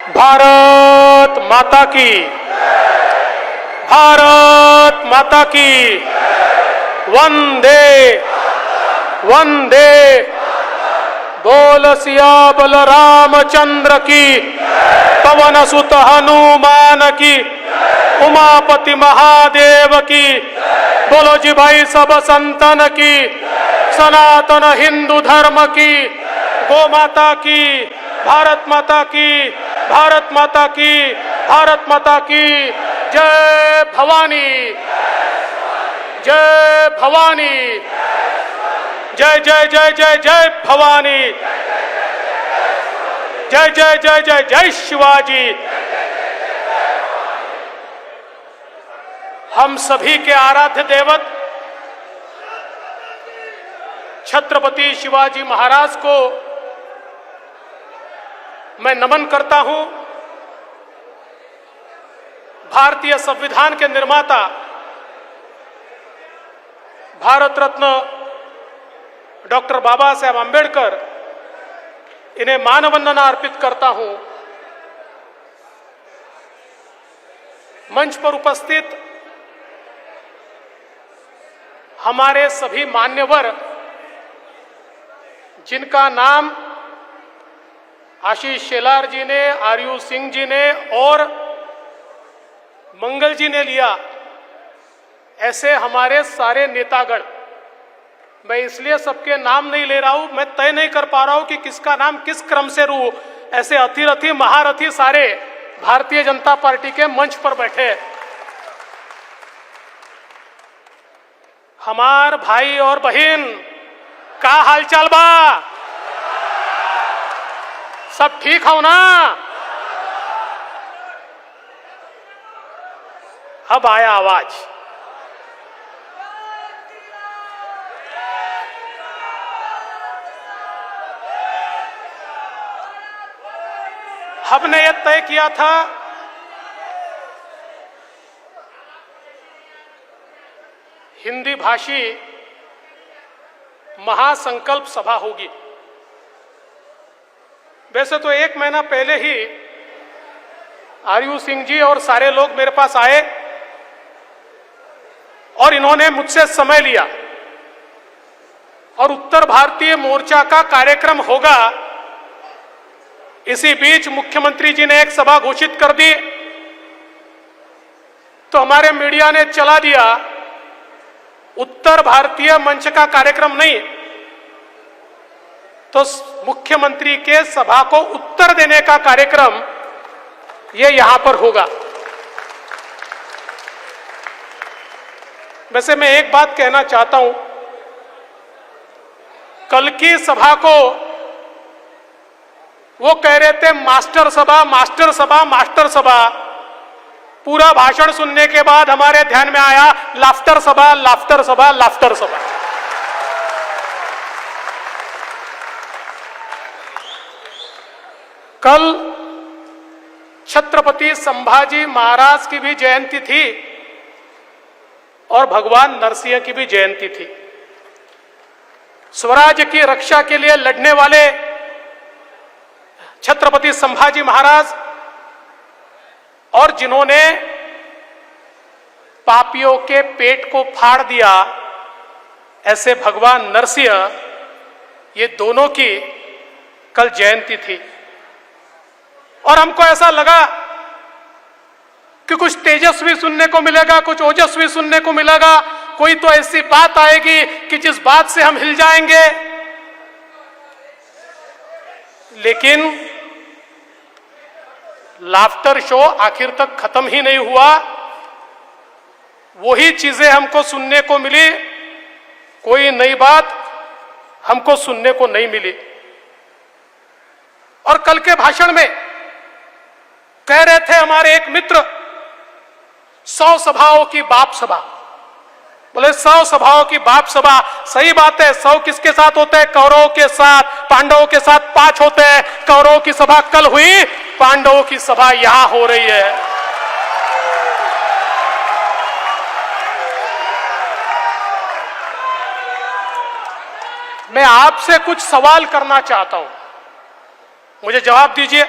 भारत माता की, भारत माता की, वंदे वंदे। बोल सियाबल रामचंद्र की, पवन सुत हनुमान की, उमापति महादेव की। बोलो जी भाई सब संतन की, सनातन हिंदू धर्म की, गौ माता की, भारत माता की, भारत माता की, भारत माता की। जय भवानी, जय भवानी, जय जय जय जय जय भवानी, जय जय जय जय जय शिवाजी। हम सभी के आराध्य देवत छत्रपति शिवाजी महाराज को मैं नमन करता हूं। भारतीय संविधान के निर्माता भारत रत्न डॉक्टर बाबा साहेब आंबेडकर, इन्हें मानवंदना अर्पित करता हूं। मंच पर उपस्थित हमारे सभी मान्यवर, जिनका नाम आशीष शेलार जी ने, आर्यू सिंह जी ने और मंगल जी ने लिया, ऐसे हमारे सारे नेतागण, मैं इसलिए सबके नाम नहीं ले रहा हूं, मैं तय नहीं कर पा रहा हूं कि किसका नाम किस क्रम से लूं। ऐसे अतिरथी महारथी सारे भारतीय जनता पार्टी के मंच पर बैठे, हमार भाई और बहन का हालचाल बा? सब ठीक हो ना? अब आया आवाज। हमने यह तय किया था हिंदी भाषी महासंकल्प सभा होगी। वैसे तो 1 महीना पहले ही आर्यू सिंह जी और सारे लोग मेरे पास आए और इन्होंने मुझसे समय लिया और उत्तर भारतीय मोर्चा का कार्यक्रम होगा। इसी बीच मुख्यमंत्री जी ने एक सभा घोषित कर दी तो हमारे मीडिया ने चला दिया उत्तर भारतीय मंच का कार्यक्रम नहीं, तो मुख्यमंत्री के सभा को उत्तर देने का कार्यक्रम ये यहां पर होगा। वैसे मैं एक बात कहना चाहता हूं, कल की सभा को वो कह रहे थे मास्टर सभा, मास्टर सभा, मास्टर सभा। पूरा भाषण सुनने के बाद हमारे ध्यान में आया लाफ्टर सभा, लाफ्टर सभा, लाफ्टर सभा। कल छत्रपति संभाजी महाराज की भी जयंती थी और भगवान नरसिंह की भी जयंती थी। स्वराज्य की रक्षा के लिए लड़ने वाले छत्रपति संभाजी महाराज और जिन्होंने पापियों के पेट को फाड़ दिया, ऐसे भगवान नरसिंह, ये दोनों की कल जयंती थी। और हमको ऐसा लगा कि कुछ तेजस्वी सुनने को मिलेगा, कुछ ओजस्वी सुनने को मिलेगा, कोई तो ऐसी बात आएगी कि जिस बात से हम हिल जाएंगे। लेकिन लाफ्टर शो आखिर तक खत्म ही नहीं हुआ। वही चीजें हमको सुनने को मिली, कोई नई बात हमको सुनने को नहीं मिली। और कल के भाषण में कह रहे थे हमारे एक मित्र, 100 सभाओं की बाप सभा। बोले 100 सभाओं की बाप सभा, सही बात है। 100 किसके साथ होते हैं? कौरवों के साथ। पांडवों के साथ 5 होते हैं। कौरवों की सभा कल हुई, पांडवों की सभा यहां हो रही है। मैं आपसे कुछ सवाल करना चाहता हूं, मुझे जवाब दीजिए।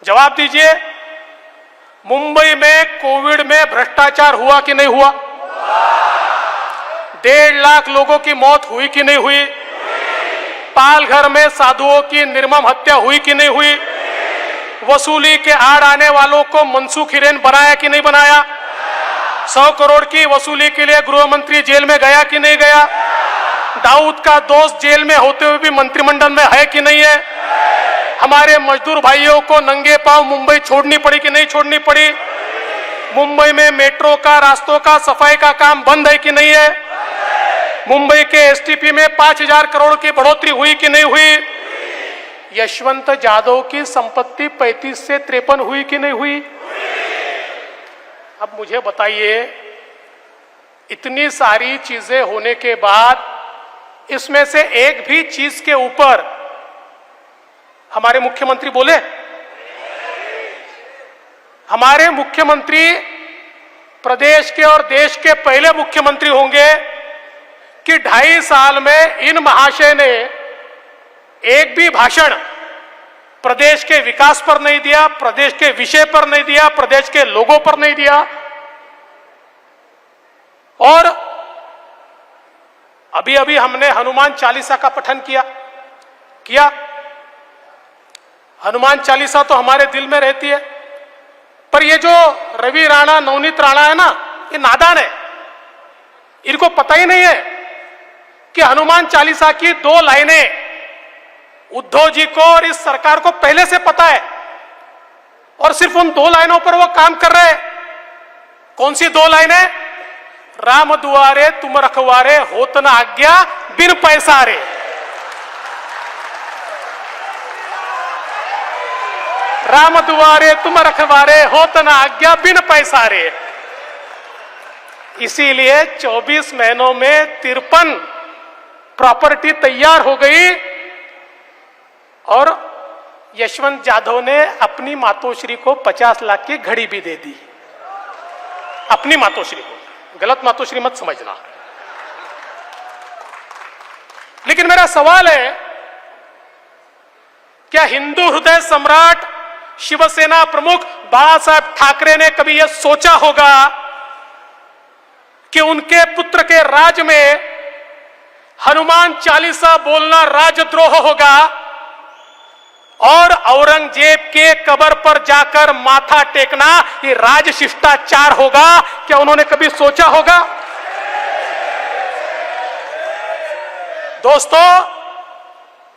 जवाब दीजिए, मुंबई में कोविड में भ्रष्टाचार हुआ कि नहीं हुआ? 1.5 लाख लोगों की मौत हुई कि नहीं हुई? पालघर में साधुओं की निर्मम हत्या हुई कि नहीं हुई? वसूली के आड़ आने वालों को मनसूख हिरेन बनाया कि नहीं बनाया? 100 करोड़ की वसूली के लिए गृह मंत्री जेल में गया कि नहीं गया? दाऊद का दोस्त जेल में होते हुए भी मंत्रिमंडल में है कि नहीं है? हमारे मजदूर भाइयों को नंगे पांव मुंबई छोड़नी पड़ी कि नहीं छोड़नी पड़ी? मुंबई में मेट्रो का, रास्तों का, सफाई का काम बंद है कि नहीं है? मुंबई के एसटीपी में 5,000 करोड़ की बढ़ोतरी हुई कि नहीं हुई? यशवंत जाधव की संपत्ति 35 से 53 हुई कि नहीं हुई? अब मुझे बताइए, इतनी सारी चीजें होने के बाद इसमें से एक भी चीज के ऊपर हमारे मुख्यमंत्री बोले? हमारे मुख्यमंत्री प्रदेश के और देश के पहले मुख्यमंत्री होंगे कि 2.5 साल में इन महाशय ने एक भी भाषण प्रदेश के विकास पर नहीं दिया, प्रदेश के विषय पर नहीं दिया, प्रदेश के लोगों पर नहीं दिया। और अभी अभी हमने हनुमान चालीसा का पठन किया। हनुमान चालीसा तो हमारे दिल में रहती है, पर ये जो रवि राणा, नवनीत राणा है ना, ये नादान है। इनको पता ही नहीं है कि हनुमान चालीसा की 2 लाइनें उद्धव जी को और इस सरकार को पहले से पता है, और सिर्फ उन 2 लाइनों पर वो काम कर रहे हैं। कौन सी 2 लाइनें? राम दुआरे तुम रखवारे, होत न आज्ञा बिन पैसारे। राम दुआरे तुम रखवारे, होत न आज्ञा बिन पैसारे। इसीलिए 24 महीनों में 53 प्रॉपर्टी तैयार हो गई, और यशवंत जाधव ने अपनी मातोश्री को 50 लाख की घड़ी भी दे दी। अपनी मातोश्री को, गलत मातोश्री मत समझना। लेकिन मेरा सवाल है, क्या हिंदू हृदय सम्राट शिवसेना प्रमुख बाला साहब ठाकरे ने कभी यह सोचा होगा कि उनके पुत्र के राज में हनुमान चालीसा बोलना राजद्रोह होगा और औरंगजेब के कब्र पर जाकर माथा टेकना ये राज शिष्टाचार होगा? क्या उन्होंने कभी सोचा होगा? दोस्तों,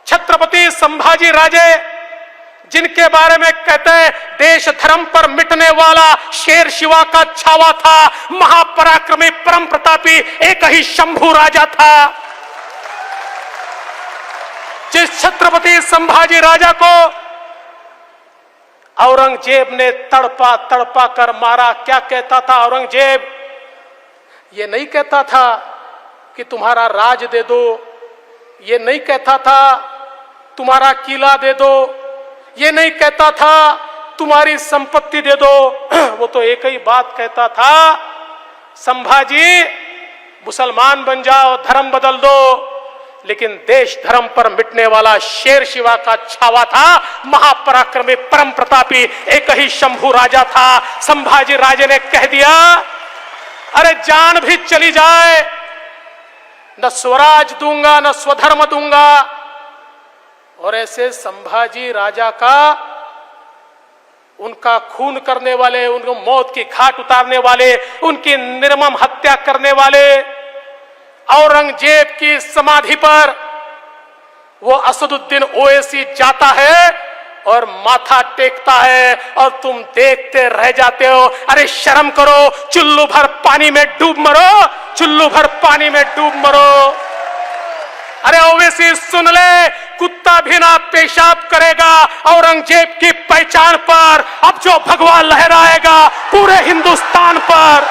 छत्रपति संभाजी राजे, जिनके बारे में कहते हैं देश धर्म पर मिटने वाला शेर शिवा का छावा था, महापराक्रमी परम प्रतापी एक ही शंभू राजा था। जिस छत्रपति संभाजी राजा को औरंगजेब ने तड़पा तड़पा कर मारा, क्या कहता था औरंगजेब? ये नहीं कहता था कि तुम्हारा राज दे दो, ये नहीं कहता था तुम्हारा किला दे दो, ये नहीं कहता था तुम्हारी संपत्ति दे दो। वो तो एक ही बात कहता था, संभाजी मुसलमान बन जाओ, धर्म बदल दो, लेकिन देश धर्म पर मिटने वाला शेर शिवा का छावा था, महापराक्रमी परम प्रतापी एक ही शंभू राजा था। संभाजी राजे ने कह दिया, अरे जान भी चली जाए न स्वराज दूंगा न स्वधर्म दूंगा। और ऐसे संभाजी राजा का, उनका खून करने वाले, उनको मौत की घाट उतारने वाले, उनकी निर्मम हत्या करने वाले औरंगजेब की समाधि पर वो असदुद्दीन ओवैसी जाता है और माथा टेकता है, और तुम देखते रह जाते हो। अरे शर्म करो, चुल्लू भर पानी में डूब मरो, चुल्लू भर पानी में डूब मरो। अरे ओवैसी सुन ले, कुत्ता भी ना पेशाब करेगा औरंगजेब की पहचान पर। अब जो भगवा लहराएगा पूरे हिंदुस्तान पर,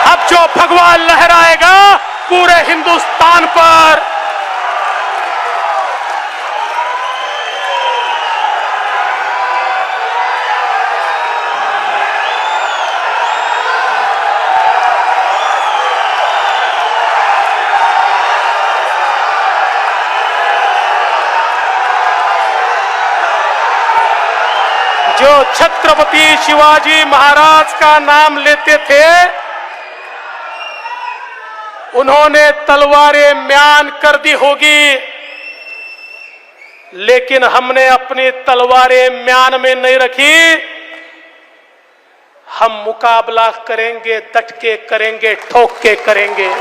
अब जो भगवा लहराएगा पूरे हिंदुस्तान पर। जो छत्रपति शिवाजी महाराज का नाम लेते थे उन्होंने तलवारें म्यान कर दी होगी, लेकिन हमने अपनी तलवारें म्यान में नहीं रखी। हम मुकाबला करेंगे, डट के करेंगे, ठोक के करेंगे।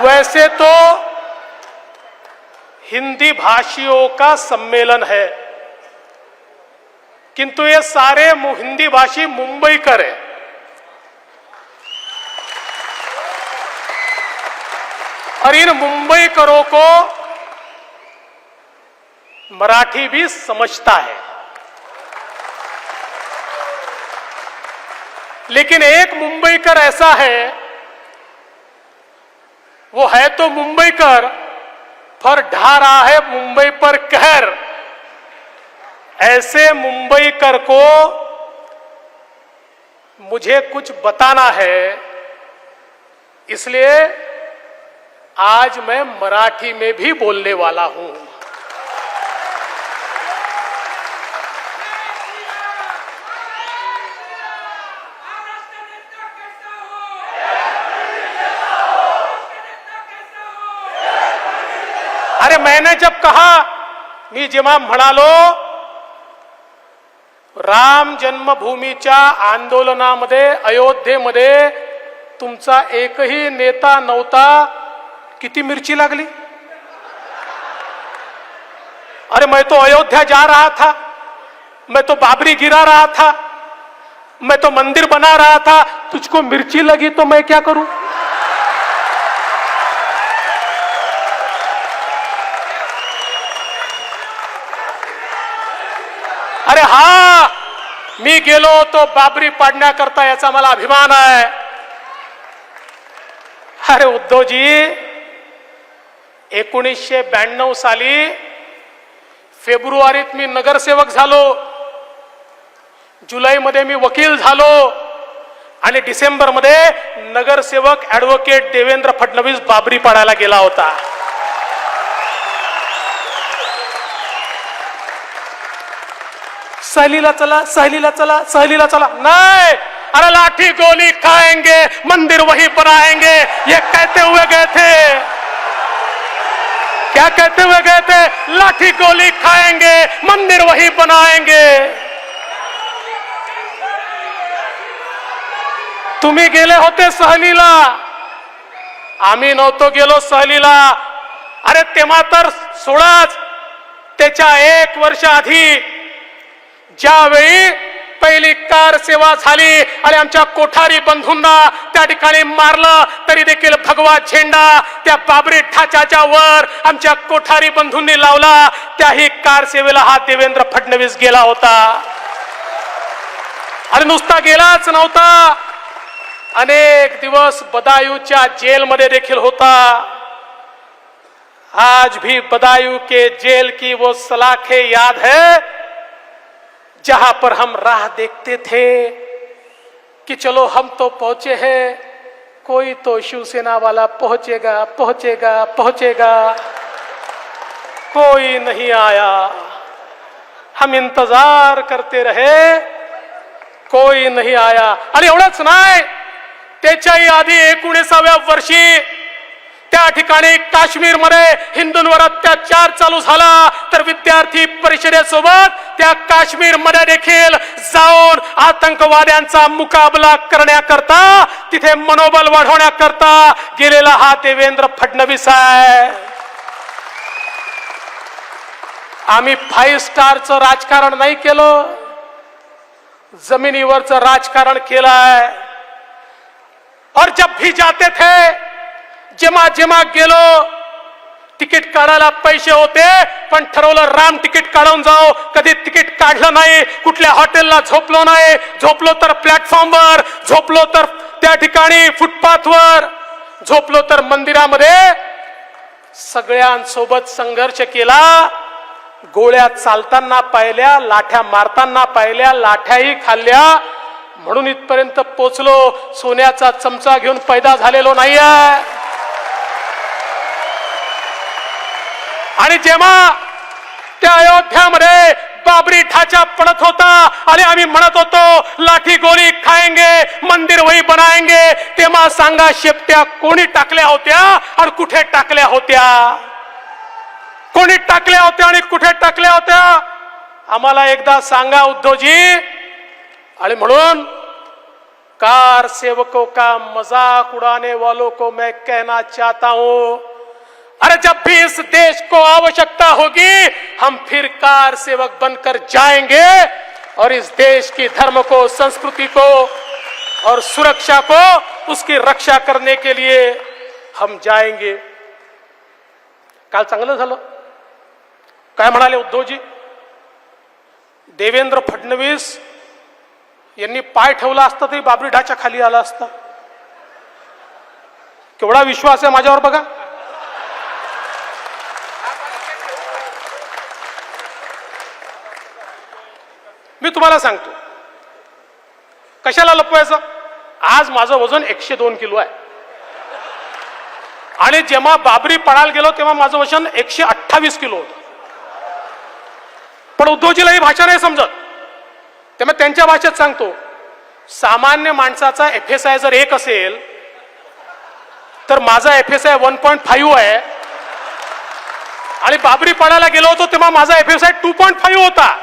वैसे तो हिंदी भाषियों का सम्मेलन है, किंतु ये सारे हिंदी भाषी मुंबईकर है। और इन मुंबईकरों को मराठी भी समझता है, लेकिन एक मुंबईकर ऐसा है, वो है तो मुंबईकर पर ढा रहा है मुंबई पर कहर। ऐसे मुंबईकर को मुझे कुछ बताना है, इसलिए आज मैं मराठी में भी बोलने वाला हूं। अरे मैंने जब कहा मी जेव्हा म्हणालो राम जन्मभूमीच्या आंदोलनामध्ये अयोध्येमध्ये तुमचा एकही नेता नव्हता, किती मिर्ची लागली? अरे मैं तो अयोध्या जा रहा था, मैं तो बाबरी गिरा रहा था, मैं तो मंदिर बना रहा था, तुझको मिर्ची लगी तो मैं क्या करूं? अरे हा, मी गेलो तो बाबरी पाडण्याकरता, याचा मला अभिमान आहे। अरे उद्धवजी, 1992 साली फेब्रुवारीत मी नगरसेवक झालो, जुलैमध्ये मी वकील झालो आणि डिसेंबरमध्ये नगरसेवक ॲडव्होकेट देवेंद्र फडणवीस बाबरी पाडायला गेला होता। सहलीला चला, सहलीला चला, सहलीला चला, नहीं। अरे लाठी गोली खाएंगे, मंदिर वही बनाएंगे, ये कहते हुए गए थे। क्या कहते हुए गए थे? लाठी गोली खाएंगे, मंदिर वही बनाएंगे। तुम्ही गेले होते सहलीला, आम्ही नव्हतो गेलो सहलीला। अरे तेव्हा तर सोडाच, त्याच्या 1 वर्ष आधी ज्यावेळी पहिली कार सेवा झाली आणि आमच्या कोठारी बंधूंना त्या ठिकाणी मारलं, तरी देखील भगवा झेंडा त्या बाबरी ढाच्याच्या वर आमच्या कोठारी बंधूंनी लावला। त्याही कार सेवेला हा देवेंद्र फडणवीस गेला होता। आणि नुसता गेलाच नव्हता, अनेक दिवस बदायूंच्या जेलमध्ये देखील होता। आज भी बदायूं के जेल की वो सलाखें याद है जहां पर हम राह देखते थे कि चलो हम तो पहुंचे हैं, कोई तो शिवसेना वाला पहुंचेगा पहुंचेगा पहुंचेगा, कोई नहीं आया। हम इंतजार करते रहे, कोई नहीं आया। आणि एवढंच नाही, त्याच्याही आधी 19व्या वर्षी त्या ठिकाणी काश्मीरमध्ये हिंदूंवर अत्याचार चालू झाला, तर विद्यार्थी परिषदेसोबत त्या काश्मीरमध्ये देखील जाऊन आतंकवाद्यांचा मुकाबला करण्याकरता, तिथे मनोबल वाढवण्याकरता गेलेला हा देवेंद्र फडणवीस आहे। आम्ही 5 स्टारचं राजकारण नाही केलं, जमिनीवरचं राजकारण केलं आहे। और जब भी जाते थे, जेव्हा जेव्हा गेलो, तिकीट काढायला पैसे होते, पण ठरवलं राम तिकीट काढून जाओ। कधी तिकीट काढलं नाही, कुठल्या हॉटेलला झोपलो नाही, झोपलो तर प्लॅटफॉर्मवर, झोपलो तर त्या ठिकाणी फुटपाथवर, झोपलो तर मंदिरामध्ये। सगळ्यांसोबत संघर्ष केला, गोळ्या चालताना पाहिल्या, लाठ्या मारताना पाहिल्या, लाठ्याही खाल्ल्या, म्हणून इथपर्यंत पोचलो. सोन्याचा चमचा घेऊन पैदा झालेलो नाहीये. आणि जेव्हा त्या अयोध्यामध्ये बाबरी ढाचा पडत होता आणि आम्ही म्हणत होतो लाठी गोली खाएंगे, मंदिर वही बनाएंगे, तेव्हा सांगा शेपट्या कोणी टाकल्या होत्या आणि कुठे टाकल्या होत्या? कोणी टाकल्या होत्या आणि कुठे टाकल्या होत्या? आम्हाला एकदा सांगा उद्धवजी. आणि म्हणून कार सेवकों का मजाक उड़ाने वालों को मैं कहना चाहता हूं, अरे जब भी इस देश को आवश्यकता होगी हम फिर कार सेवक बनकर जाएंगे और इस देश की धर्म को, संस्कृति को और सुरक्षा को, उसकी रक्षा करने के लिए हम जाएंगे. काल चांगलं झालं. काय म्हणाले उद्धवजी? देवेंद्र फडणवीस यांनी पाय ठेवला असता तरी बाबरी ढाच्या खाली आला असता. केवढा विश्वास आहे माझ्यावर बघा. मी तुम्हाला सांगतो कशाला लपवायचं. आज माझं वजन 102 किलो आहे आणि जेव्हा बाबरी पडायला गेलो तेव्हा माझं वजन 128 किलो होतं. पण उद्धवजीला ही भाषा नाही समजत, त्यामुळे त्यांच्या भाषेत सांगतो. सामान्य माणसाचा FSI जर 1 असेल तर माझा FSI 1.5 आहे आणि बाबरी पडायला गेलो होतो तेव्हा माझा FSI 2.5 होता.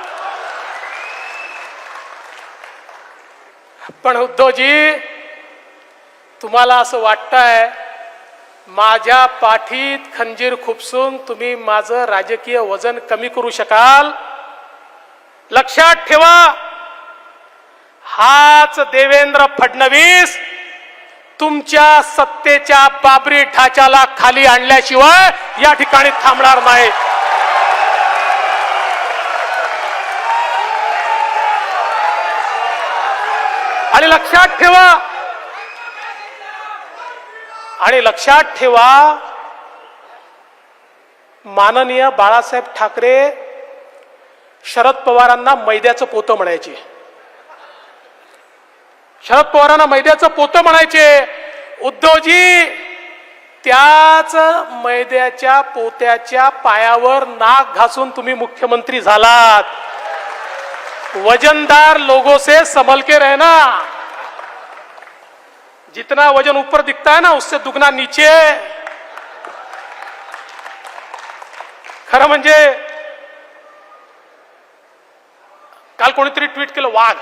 पण उद्धवजी तुम्हाला असं वाटतंय माझ्या पाठीत खंजीर खुपसून तुम्ही माझं राजकीय वजन कमी करू शकाल? लक्षात ठेवा, हाच देवेंद्र फडणवीस तुमच्या सत्तेच्या बाबरी ढाच्याला खाली आणल्याशिवाय या ठिकाणी थांबणार नाही. आणि लक्षात ठेवा, माननीय बाळासाहेब ठाकरे शरद पवारांना मैद्याचं पोतं म्हणायचे. शरद पवारांना मैद्याचं पोतं म्हणायचे. उद्धवजी त्याच मैद्याच्या पोत्याच्या पायावर नाक घासून तुम्ही मुख्यमंत्री झालात. वजनदार लोगों से संभल के रहना. जितना वजन ऊपर दिखता है ना उससे दुगना नीचे. खरं म्हणजे काल कोणीतरी ट्वीट केलं वाघ.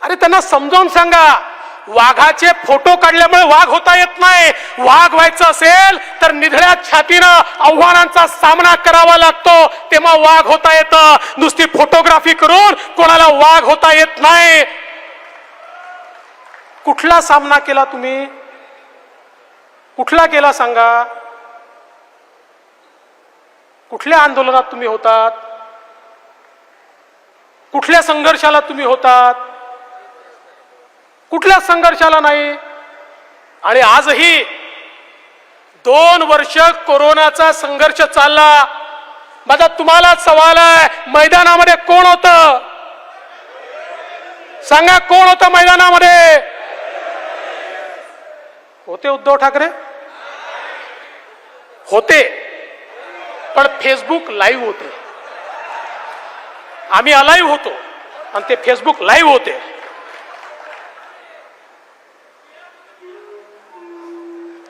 अरे त्यांना समजावून सांगा, वाघाचे फोटो काढल्यामुळे वाघ होता येत नाही. वाघ व्हायचं असेल तर निधड्या छातीनं आव्हानांचा सामना करावा लागतो, तेव्हा वाघ होता येतं. नुसती फोटोग्राफी करून कोणाला वाघ होता येत नाही. कुठला सामना केला तुम्ही? कुठला केला सांगा? कुठल्या आंदोलनात तुम्ही होतात? कुठल्या संघर्षाला तुम्ही होतात? कुठल्या संघर्षाला नाही. आणि आजही 2 वर्ष कोरोनाचा संघर्ष चालला. माझा तुम्हाला सवाल आहे, मैदानामध्ये कोण होतं? सांगा, कोण होतं मैदानामध्ये? होते उद्धव ठाकरे? होते, पण फेसबुक लाईव्ह होते. आम्ही अलाईव्ह होतो आणि ते फेसबुक लाईव्ह होते.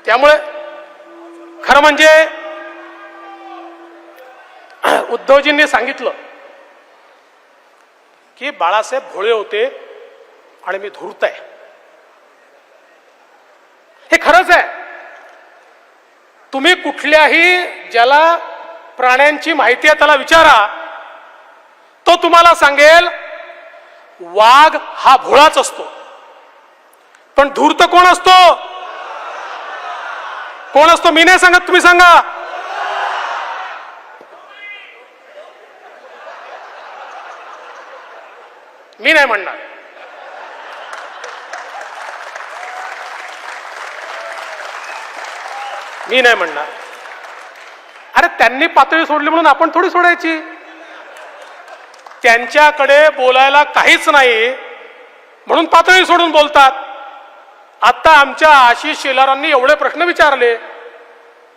त्यामुळे खरं म्हणजे उद्धवजींनी सांगितलं की बाळासाहेब भोळे होते आणि मी धूर्त आहे. हे खरंच आहे. तुम्ही कुठल्याही ज्याला प्राण्यांची माहिती आहे त्याला विचारा, तो तुम्हाला सांगेल वाघ हा भोळाच असतो. पण धूर्त कोण असतो? कोण असतो? मी नाही सांगत, तुम्ही सांगा. मी नाही म्हणणार. मी नाही म्हणणार. अरे अरे त्यांनी पातळी सोडली म्हणून आपण थोडी सोडायची. त्यांच्याकडे बोलायला काहीच नाही म्हणून पातळी सोडून बोलतात. आता आमच्या आशिष शेलारांनी एवढे प्रश्न विचारले,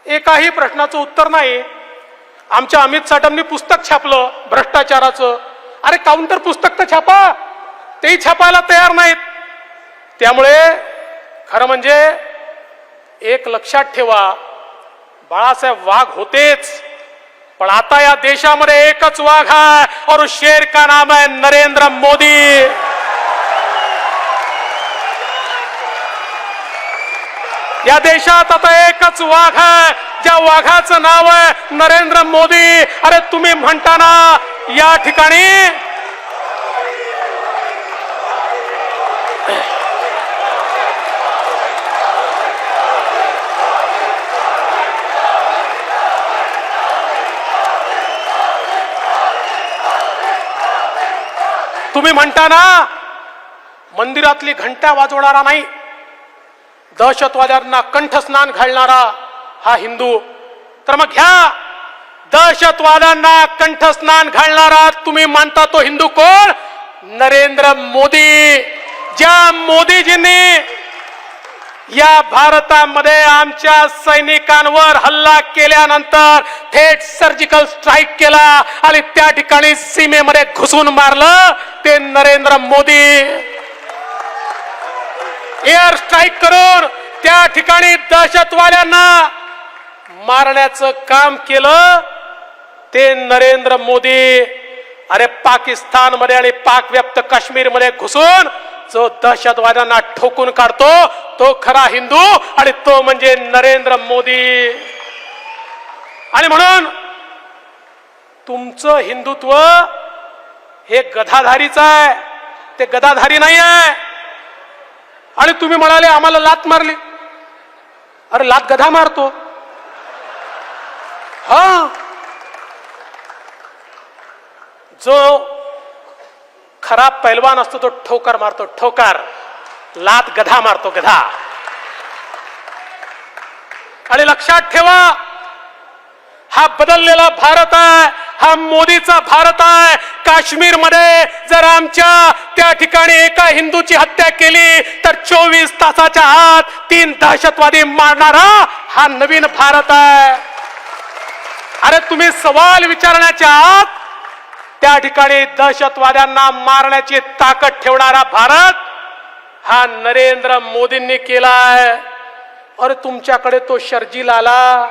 एकाही प्रश्नाचं उत्तर नाही. आमच्या अमित साटमनी पुस्तक छापलं भ्रष्टाचाराचं. अरे काउंटर पुस्तक तर छापा, तेही छापायला तयार नाहीत. त्यामुळे खरं म्हणजे एक लक्षात ठेवा, बाळासाहेब वाघ होतेच, पण आता या देशामध्ये एकच वाघ आहे और उस शेर का नाम है नरेंद्र मोदी. या देशात आता एकच वाघ आहे, ज्या वाघाचं नाव आहे नरेंद्र मोदी. अरे तुम्ही म्हणता ना या ठिकाणी तुम्ही म्हणता ना मंदिरातली घंटा वाजवणारा नाही, दहशतवाद्यांना कंठस्नान घालणारा हा हिंदू. तर मग घ्या, दहशतवाद्यांना कंठस्नान घालणारा तुम्ही मानता तो हिंदू कोण? नरेंद्र मोदी. ज्या मोदीजींनी या भारतामध्ये आमच्या सैनिकांवर हल्ला केल्यानंतर थेट सर्जिकल स्ट्राईक केला आणि त्या ठिकाणी सीमेमध्ये घुसून मारलं, ते नरेंद्र मोदी. एअर स्ट्राईक करून त्या ठिकाणी दहशतवाद्यांना मारण्याचं काम केलं, ते नरेंद्र मोदी. अरे पाकिस्तानमध्ये आणि पाक व्याप्त काश्मीरमध्ये घुसून जो दहशतवाद्यांना ठोकून काढतो तो खरा हिंदू, आणि तो म्हणजे नरेंद्र मोदी. आणि म्हणून तुमचं हिंदुत्व हे गधाधारीच आहे, ते गदाधारी नाही आहे. आणि तुम्ही म्हणाले आम्हाला लात मारली. अरे लात गधा मारतो. हा, जो खरा पैलवान असतो तो ठोकर मारतो, ठोकर. लात गधा मारतो, गधा. आणि लक्षात ठेवा, हा बदललेला भारत आहे, हा मोदीचा भारत आहे. काश्मीरमध्ये जर आमच्या त्या ठिकाणी एका हिंदूची हत्या केली तर 24 तासाच्या आत 3 दहशतवादी मारणारा हा नवीन भारत आहे. अरे तुम्ही सवाल विचारण्याच्या आत त्या ठिकाणी दहशतवाद्यांना मारण्याची ताकद ठेवणारा भारत हा नरेंद्र मोदींनी केलाय. अरे तुमच्याकडे तो शर्जील आला,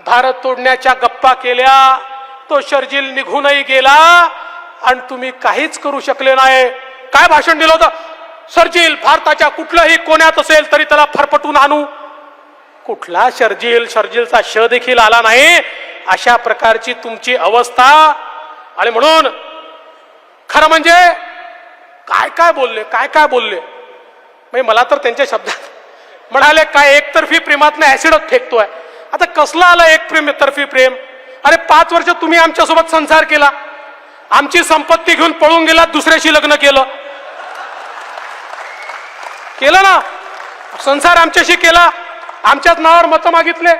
भारत तोडण्याच्या गप्पा केल्या, तो शर्जील निघूनही गेला आणि तुम्ही काहीच करू शकले नाही. काय भाषण दिलं होतं? शर्जील भारताच्या कुठल्याही कोण्यात असेल तरी त्याला फरफटून आणू. कुठला शर्जील? शर्जीलचा श देखील आला नाही. अशा प्रकारची तुमची अवस्था. आणि म्हणून खरं म्हणजे काय काय बोलले, काय काय बोलले. म्हणजे मला तर त्यांच्या शब्दात म्हणाले काय एकतर्फी प्रेमातनं ऍसिडच फेकतोय. आता कसलं आलं एकतर्फी प्रेम? अरे 5 वर्ष तुम्ही आमच्यासोबत संसार केला, आमची संपत्ती घेऊन पळून गेला, दुसऱ्याशी लग्न केलं ना, संसार आमच्याशी केला, आमच्याच नावावर मतं मागितले,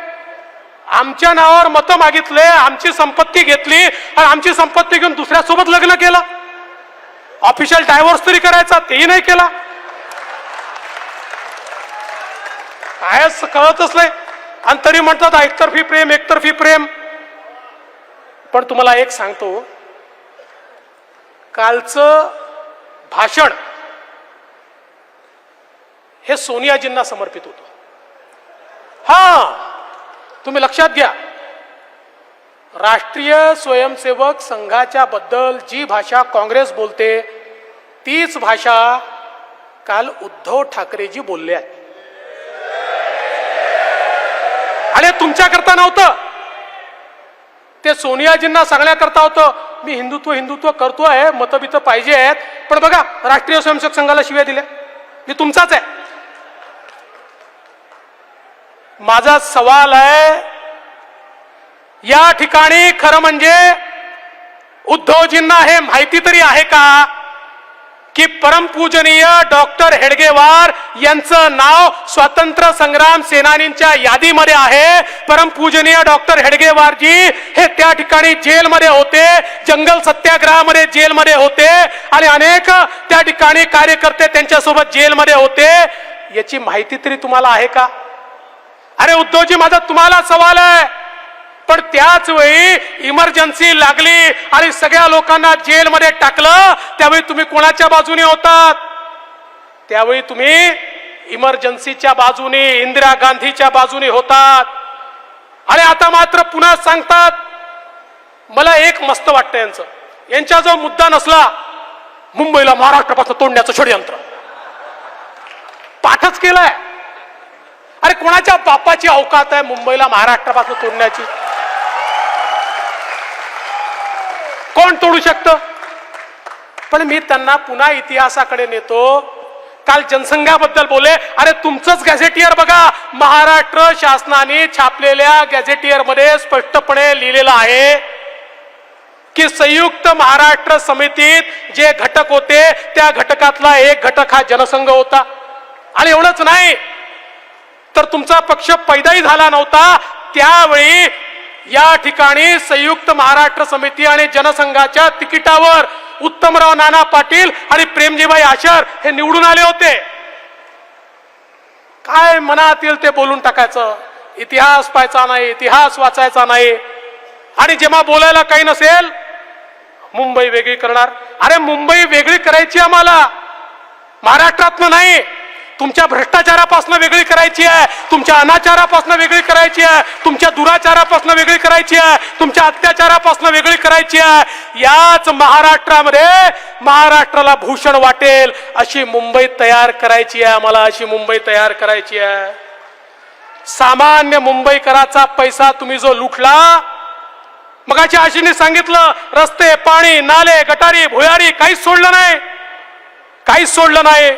आमच्या नावावर मतं मागितले, आमची संपत्ती घेतली आणि आमची संपत्ती घेऊन दुसऱ्यासोबत लग्न केलं. ऑफिशियल डायव्होर्स तरी करायचा, तेही नाही केला. काय कळतच नाही. आणि तरी म्हणतात एकतर्फी प्रेम, एकतर्फी प्रेम. पण तुम्हाला एक सांगतो, कालचं भाषण हे सोनियाजींना समर्पित होतं. हा, तुम्ही लक्षात घ्या, राष्ट्रीय स्वयंसेवक संघाच्या बद्दल जी भाषा काँग्रेस बोलते तीच भाषा काल उद्धव ठाकरेजी बोलले आहेत. आणि तुमच्याकरता नव्हतं, ते सोनियाजींना सांगण्याकरता होतं. मी हिंदुत्व हिंदुत्व करतोय, मतबित पाहिजे आहेत, पण बघा राष्ट्रीय स्वयंसेवक संघाला शिव्या दिल्या. मी तुमचाच आहे. माझा सवाल आहे, या ठिकाणी खरं म्हणजे उद्धवजींना हे माहिती तरी आहे का की परमपूजनीय डॉक्टर हेडगेवार यांचं नाव स्वातंत्र्य संग्राम सेनानींच्या यादीमध्ये आहे। परमपूजनीय डॉक्टर हेडगेवारजी हे त्या ठिकाणी जेलमध्ये होते, जंगल सत्याग्रहामध्ये जेलमध्ये होते आणि अनेक त्या ठिकाणी कार्यकर्ते त्यांच्यासोबत जेलमध्ये होते। याची माहिती तरी तुम्हाला आहे का? अरे उद्धवजी, माझा तुम्हाला सवाल आहे, पण त्याच वेळी इमर्जन्सी लागली आणि सगळ्या लोकांना जेलमध्ये टाकलं, त्यावेळी तुम्ही कोणाच्या बाजूने होतात? त्यावेळी तुम्ही इमर्जन्सीच्या बाजूने, इंदिरा गांधीच्या बाजूने होतात। आणि आता मात्र पुन्हा सांगतात। मला एक मस्त वाटतं यांचा जो मुद्दा नसला, मुंबईला महाराष्ट्रापासून तोडण्याचं षडयंत्र पाठच केलंय। अरे कोणाच्या बापाची अवकात आहे मुंबईला महाराष्ट्रापासून तोडण्याची? कोण तोडू शकतं? पण मी त्यांना पुन्हा इतिहासाकडे नेतो। काल जनसंघाबद्दल बोले, अरे तुमचंच गॅझेटियर बघा, महाराष्ट्र शासनाने छापलेल्या गॅझेटियर मध्ये स्पष्टपणे लिहिलेलं आहे की संयुक्त महाराष्ट्र समितीत जे घटक होते त्या घटकातला एक घटक हा जनसंघ होता। आणि एवढंच नाही तर तुमचा पक्ष पैदाही झाला नव्हता त्यावेळी या ठिकाणी संयुक्त महाराष्ट्र समिती आणि जनसंघाच्या तिकिटावर उत्तमराव नाना पाटील आणि प्रेमजीभाई आशर हे निवडून आले होते। काय मनात येईल ते बोलून टाकायचं, इतिहास पाहायचा नाही, इतिहास वाचायचा नाही। आणि जेव्हा बोलायला काही नसेल, मुंबई वेगळी करणार। अरे मुंबई वेगळी करायची आम्हाला, महाराष्ट्रातनं नाही, तुमच्या भ्रष्टाचारापासून वेगळी करायची आहे, तुमच्या अनाचारापासून वेगळी करायची आहे, तुमच्या दुराचारापासून वेगळी करायची आहे, तुमच्या अत्याचारापासून वेगळी करायची आहे। याच महाराष्ट्रामध्ये महाराष्ट्राला भूषण वाटेल अशी मुंबई तयार करायची आहे आम्हाला, अशी मुंबई तयार करायची आहे। सामान्य मुंबईकराचा पैसा तुम्ही जो लुटला, मगाची आशीने सांगितलं, रस्ते, पाणी, नाले, गटारी, भुयारी काहीच सोडलं नाही, काहीच सोडलं नाही।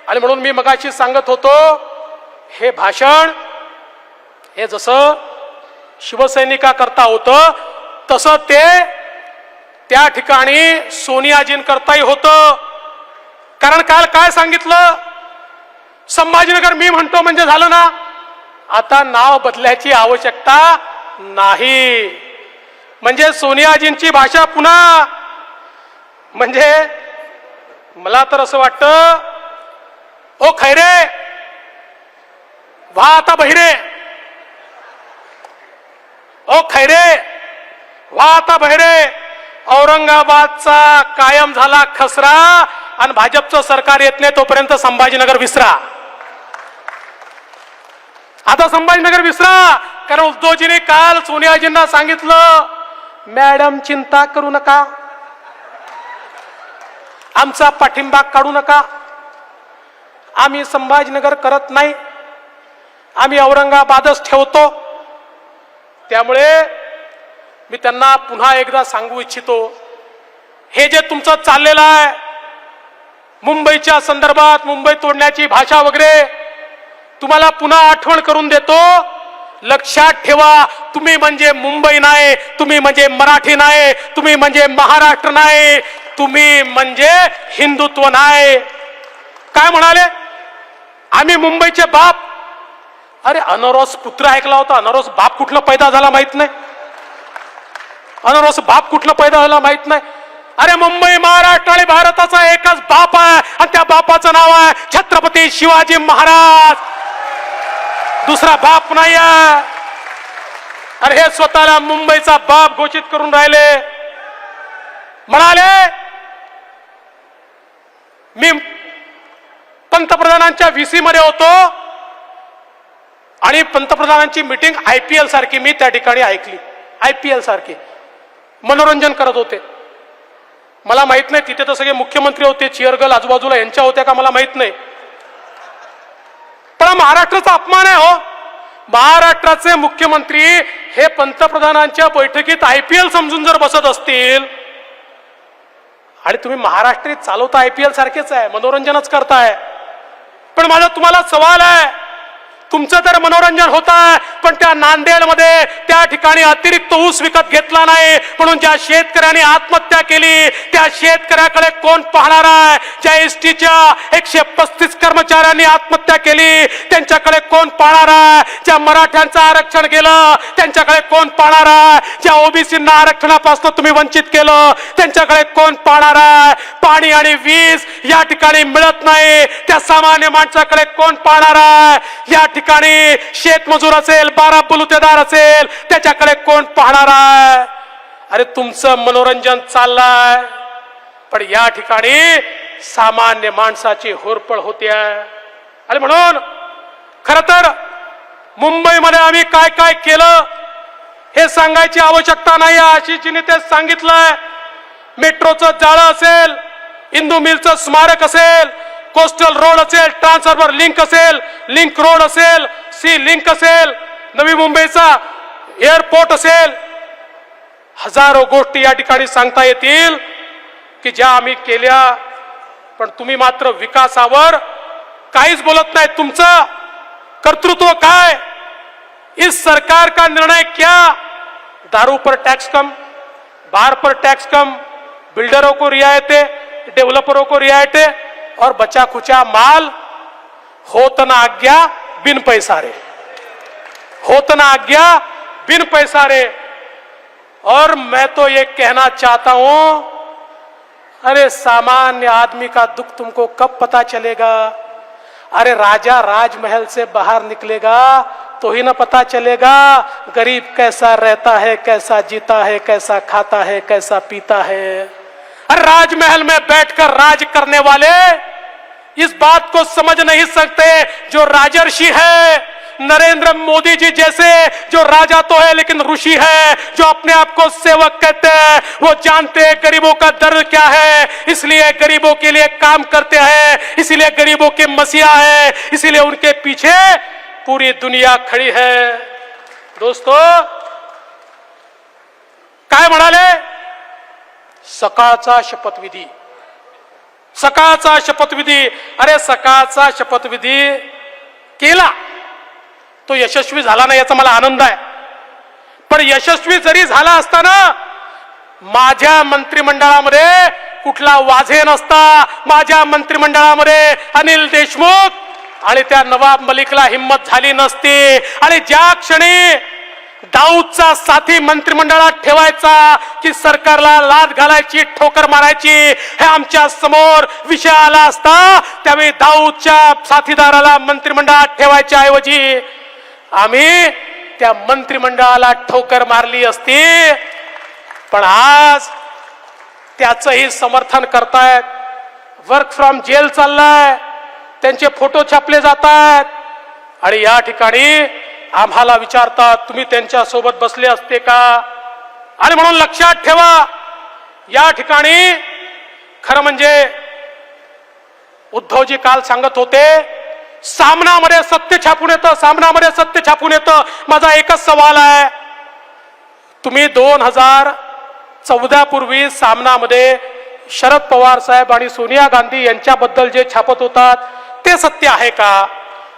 आणि म्हणून मी मगाशी सांगत होतो, हे भाषण हे जसं शिवसैनिका करता होतं तसं ते त्या ठिकाणी सोनियाजींकरताही होतं। कारण काल काय सांगितलं, संभाजीनगर मी म्हणतो म्हणजे झालं ना, आता नाव बदलायची आवश्यकता नाही। म्हणजे सोनियाजींची भाषा पुन्हा, म्हणजे मला तर असं वाटतं, ओ खैरे व्हा आता बहिरे, ओ खैरे व्हा आता बहिरे, औरंगाबादचा कायम झाला खसरा आणि भाजपचं सरकार येत नाही तोपर्यंत संभाजीनगर विसरा। आता संभाजीनगर विसरा, कारण उद्धवजीने काल सोनियाजींना सांगितलं, मॅडम चिंता करू नका, आमचा पाठिंबा काढू नका, आम्ही संभाजीनगर करत नाही, आम्ही औरंगाबादच ठेवतो। त्यामुळे मी त्यांना पुन्हा एकदा सांगू इच्छितो, हे जे तुमचं चाललेलं आहे मुंबईच्या संदर्भात, मुंबई तोडण्याची भाषा वगैरे, तुम्हाला पुन्हा आठवण करून देतो, लक्षात ठेवा, तुम्ही म्हणजे मुंबई नाही, तुम्ही म्हणजे मराठी नाही, तुम्ही म्हणजे महाराष्ट्र नाही, तुम्ही म्हणजे हिंदुत्व नाही। काय म्हणाले, आम्ही मुंबईचे बाप? अरे अनरोस पुत्र ऐकला होता, अनरोस बाप कुठला पैदा झाला माहित नाही, अनरोस बाप कुठला पैदा झाला माहित नाही। अरे मुंबई महाराष्ट्र आणि भारताचा एकच बाप आहे आणि त्या बापाचं नाव आहे छत्रपती शिवाजी महाराज, दुसरा बाप नाही आहे। अरे हे स्वतःला मुंबईचा बाप घोषित करून राहिले। म्हणाले मी पंतप्रधानांच्या व्हीसी मध्ये होतो आणि पंतप्रधानांची मीटिंग आयपीएल सारखी मी त्या ठिकाणी ऐकली, आयपीएल सारखी मनोरंजन करत होते। मला माहित नाही तिथे तर सगळे मुख्यमंत्री होते, चेअरगर्ल आजूबाजूला यांच्या होत्या का मला माहित नाही, पण महाराष्ट्राचा अपमान आहे हो। महाराष्ट्राचे मुख्यमंत्री हे पंतप्रधानांच्या बैठकीत आयपीएल समजून जर बसत असतील आणि तुम्ही महाराष्ट्र चालवता आयपीएल सारखेच आहे, मनोरंजनच करताय। पण माझा तुम्हाला सवाल आहे, तुमचं तर मनोरंजन होत आहे, पण त्या नांदेडमध्ये त्या ठिकाणी अतिरिक्त ऊस विकत घेतला नाही म्हणून ज्या शेतकऱ्यांनी आत्महत्या केली त्या शेतकऱ्याकडे कोण पाहणार आहे? ज्या एसटीच्या 135 कर्मचाऱ्यांनी आत्महत्या केली त्यांच्याकडे कोण पाहणार आहे? ज्या मराठ्यांचं आरक्षण गेलं त्यांच्याकडे कोण पाहणार आहे? ज्या ओबीसींना आरक्षणापासून तुम्ही वंचित केलं त्यांच्याकडे कोण पाहणार आहे? पाणी आणि वीज या ठिकाणी मिळत नाही त्या सामान्य माणसाकडे कोण पाहणार आहे? या ठिकाणी शेतमजूर असेल, 12 बलुतेदार असेल, त्याच्याकडे कोण पाहणार आहे? अरे तुमचं मनोरंजन चाललंय, पण या ठिकाणी सामान्य माणसाची होरपळ होते आहे. आणि म्हणून खर तर मुंबईमध्ये आम्ही काय काय केलं हे सांगायची आवश्यकता नाही. आशिषजींनी ते सांगितलंय. मेट्रोचं जाळं असेल, इंदू मिलचं स्मारक असेल, कोस्टल रोड असेल, ट्रान्सफॉर्मर लिंक असेल, लिंक रोड असेल, सी लिंक असेल, नवी मुंबईचा एअरपोर्ट असेल, हजारो गोष्टी या ठिकाणी सांगता येतील की ज्या आम्ही केल्या. पण तुम्ही मात्र विकासावर काहीच बोलत नाही. तुमचं कर्तृत्व काय? इस सरकार का निर्णय क्या? दारू पर टैक्स कम, बार पर टैक्स कम, बिल्डरों को रियायतें, डेवलपरों को रियायतें और बचा खुचा माल. होत ना आज्ञा बिन पैसा रे, होत ना आज्ञा बिन पैसा रे. और मैं तो ये कहना चाहता हूं, अरे सामान्य आदमी का दुख तुमको कब पता चलेगा? अरे राजा राजमहल से बाहर निकलेगा तो ही ना पता चलेगा गरीब कैसा रहता है, कैसा जीता है, कैसा खाता है, कैसा पीता है. अरे राजमहल में बैठकर राज करने वाले इस बात को समझ नहीं सकते जो राजर्षि है. नरेंद्र मोदी जी जैसे जो राजा तो है लेकिन ऋषि है, जो अपने आप को सेवक कहते हैं, वो जानते हैं गरीबों का दर्द क्या है, इसलिए गरीबों के लिए काम करते हैं, इसलिए गरीबों के मसीहा है, इसलिए उनके पीछे पूरी दुनिया खड़ी है. दोस्तों काय म्हणाले? सकाळचा शपथविधी, सकाळचा शपथविधी. अरे सकाळचा शपथविधी केला तो यशस्वी झाला नाही याचा मला आनंद आहे. पण यशस्वी जरी झाला असताना माझ्या मंत्रिमंडळामध्ये कुठला वाझे नसता. माझ्या मंत्रिमंडळामध्ये अनिल देशमुख आणि त्या नवाब मलिकला हिम्मत झाली नसती. आणि ज्या क्षणी दाऊदचा साथी मंत्रिमंडळात ठेवायचा की सरकारला लाद घालायची, ठोकर मारायची हे आमच्या समोर विषय आला असता, त्यावेळी दाऊदच्या साथीदाराला मंत्रिमंडळात ठेवायच्या ऐवजी आम्ही त्या मंत्रिमंडळाला ठोकर मारली असती. पण आज त्याचंही समर्थन करतायत. वर्क फ्रॉम जेल चाललाय, त्यांचे फोटो छापले जात आहेत आणि या ठिकाणी आम्हाला विचारतात तुम्ही त्यांच्या सोबत बसले असते का? आणि म्हणून लक्षात ठेवा, या ठिकाणी खरं म्हणजे उद्धवजी काल सांगत होते सामनामध्ये सत्य छापून येतं, सामनामध्ये सत्य छापून येतं. माझा एकच सवाल आहे, तुम्ही 2014 पूर्वी सामनामध्ये शरद पवार साहेब आणि सोनिया गांधी यांच्याबद्दल जे छापत होतात ते सत्य आहे का?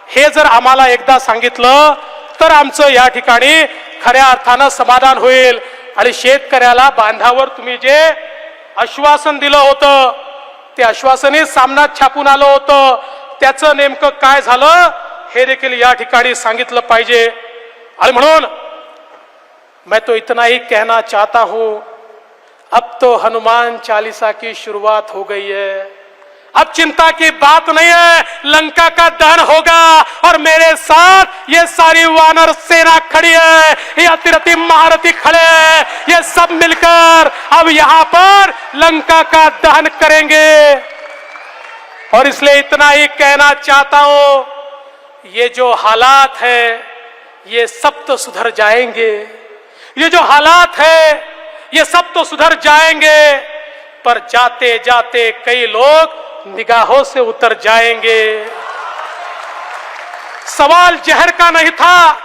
हे जर आम्हाला एकदा सांगितलं तर आमचं या ठिकाणी खऱ्या अर्थानं समाधान होईल. आणि शेतकऱ्याला बांधावर तुम्ही जे आश्वासन दिलं होतं ते आश्वासनही सामनात छापून आलं होतं, त्याचं नेमकं काय झालं हे देखील या ठिकाणी सांगितलं पाहिजे. आणि म्हणून मैं तो इतना ही कहना चाहता हूं, अब तो हनुमान चालीसा की शुरुआत हो गई है. अब चिंता की बात नहीं है, लंका का दहन होगा और मेरे साथ ये सारी वानर सेना खड़ी है, ये अतिरथी महारथी खड़े हैं, ये सब मिलकर अब यहां पर लंका का दहन करेंगे. और इसलिए इतना ही कहना चाहता हूं, ये जो हालात है ये सब तो सुधर जाएंगे. ये जो हालात है ये सब तो सुधर जाएंगे, पर जाते जाते कई लोग निगाहों से उतर जाएंगे. सवाल जहर का नहीं था,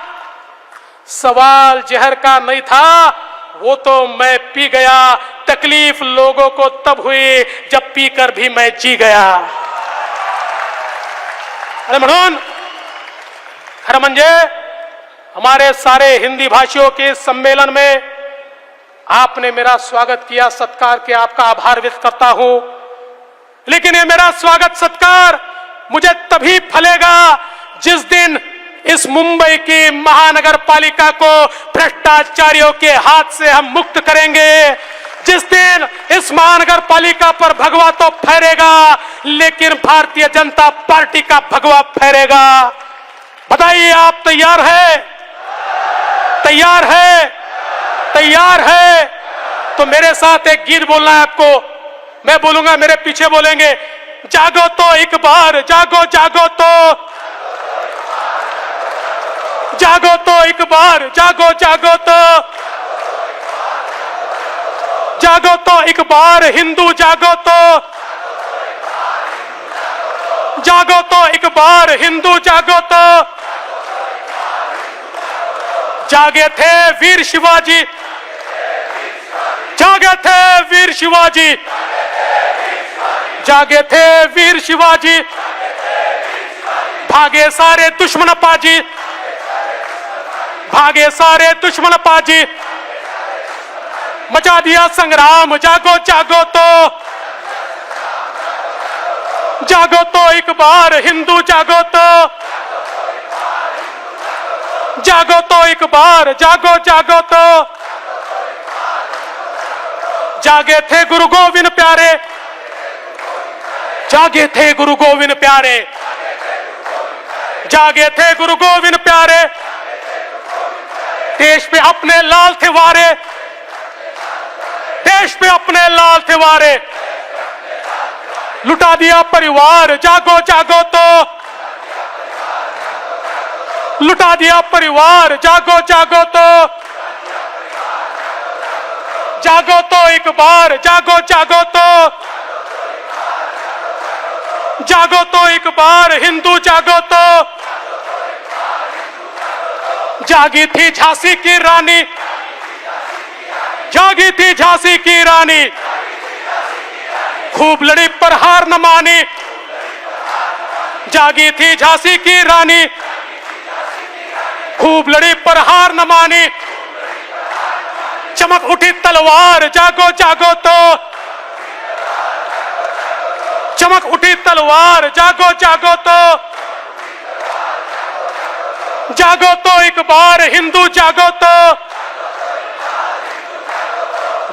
सवाल जहर का नहीं था, वो तो मैं पी गया. तकलीफ लोगों को तब हुई जब पीकर भी मैं जी गया. आणि म्हणून खरं म्हणजे हमारे सारे हिंदी भाषियों के इस सम्मेलन में आपने मेरा स्वागत किया, सत्कार किया, आपका आभार व्यक्त करता हूं। लेकिन ये मेरा स्वागत सत्कार मुझे तभी फलेगा जिस दिन इस मुंबई की महानगर पालिका को भ्रष्टाचारियों के हाथ से हम मुक्त करेंगे। जिस दिन इस महानगर पालिका पर भगवा तो फहरेगा, लेकिन भारतीय जनता पार्टी का भगवा फहरेगा। बताइए, आप तैयार है? तैयार है? तैयार है? तो मेरे साथ एक गीत बोलना है आपको। मैं बोलूंगा, मेरे पीछे बोलेंगे, जागो तो एक बार, जागो जागो तो, जागो तो एक बार, जागो जागो तो, जागो तो एक बार हिंदू, जागो तो, जागो तो एक बार हिंदू, जागो तो। जागे थे वीर शिवाजी, जागे थे वीर शिवाजी, जागे थे वीर शिवाजी, भागे सारे दुश्मन पाजी, भागे सारे दुश्मन पाजी, मचा दिया संग्राम, जागो जागो तो, जागो तो एक बार हिंदू, जागो तो, जागो तो एक बार, जागो जागो तो। जागे थे गुरु गोविंद प्यारे, जागे थे गुरु गोविंद प्यारे, जागे थे गुरु गोविंद प्यारे, देश पे अपने लाल थे वारे, देश पे अपने लाल थे वारे, लुटा दिया परिवार, जागो जागो तो, लुटा दिया परिवार, जागो जागो तो, जागो तो एक बार, जागो जागो तो, जागो तो एक बार हिंदू, जागो तो। जागी थी झांसी की रानी, जागी थी झांसी की रानी, खूब लड़ी पर हार न मानी, जागी थी झांसी की रानी, खूब लड़ी पर हार न मानी, चमक उठी तलवार, जागो जागो तो, चमक उठी तलवार, जागो जागो तो, जागो तो एक बार हिंदू, जागो तो।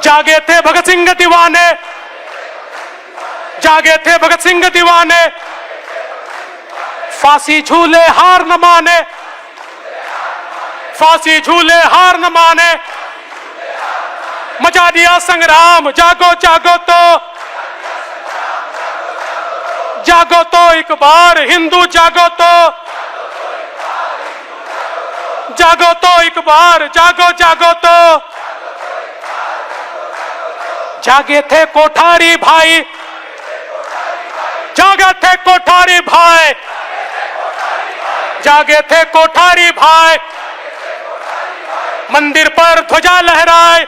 जागे थे भगत सिंह दीवाने, जागे थे भगत सिंह दीवाने, फांसी झूले हार न माने, फांसी झूले हार न माने, मचा दिया संग्राम, जागो जागो तो, जागो तो एक बार हिंदू, जागो तो, जागो तो एक बार, जागो जागो तो। जागे थे कोठारी भाई, जागे थे कोठारी भाई, जागे थे कोठारी भाई, मंदिर पर ध्वजा लहराए,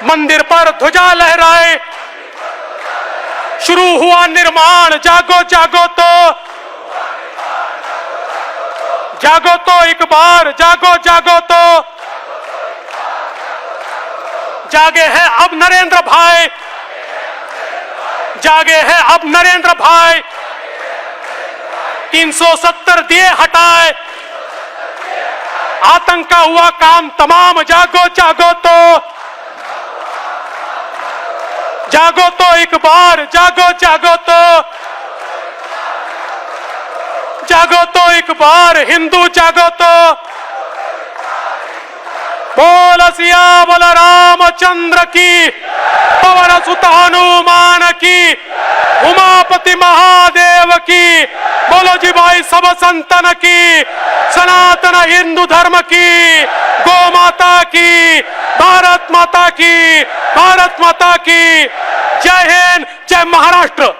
मंदिर पर ध्वजा लहराए, शुरू हुआ निर्माण, जागो जागो तो, जागो तो एक बार, जागो जागो तो। जागे हैं अब नरेंद्र भाई, जागे हैं अब नरेंद्र भाई, 370 दिए हटाए, आतंक का हुआ काम तमाम, जागो जागो तो, जागो तो एक बार, जागो जागो तो, जागो तो एक बार हिंदू, जागो तो। बोल सियावर रामचंद्र की, पवन सुत हनुमान की, उमापति महादेव की। बोलो जी भाई सब संतन की, सनातन हिंदू धर्म की, गौ माता की, भारत माता की, भारत माता की। जय हिंद, जय महाराष्ट्र।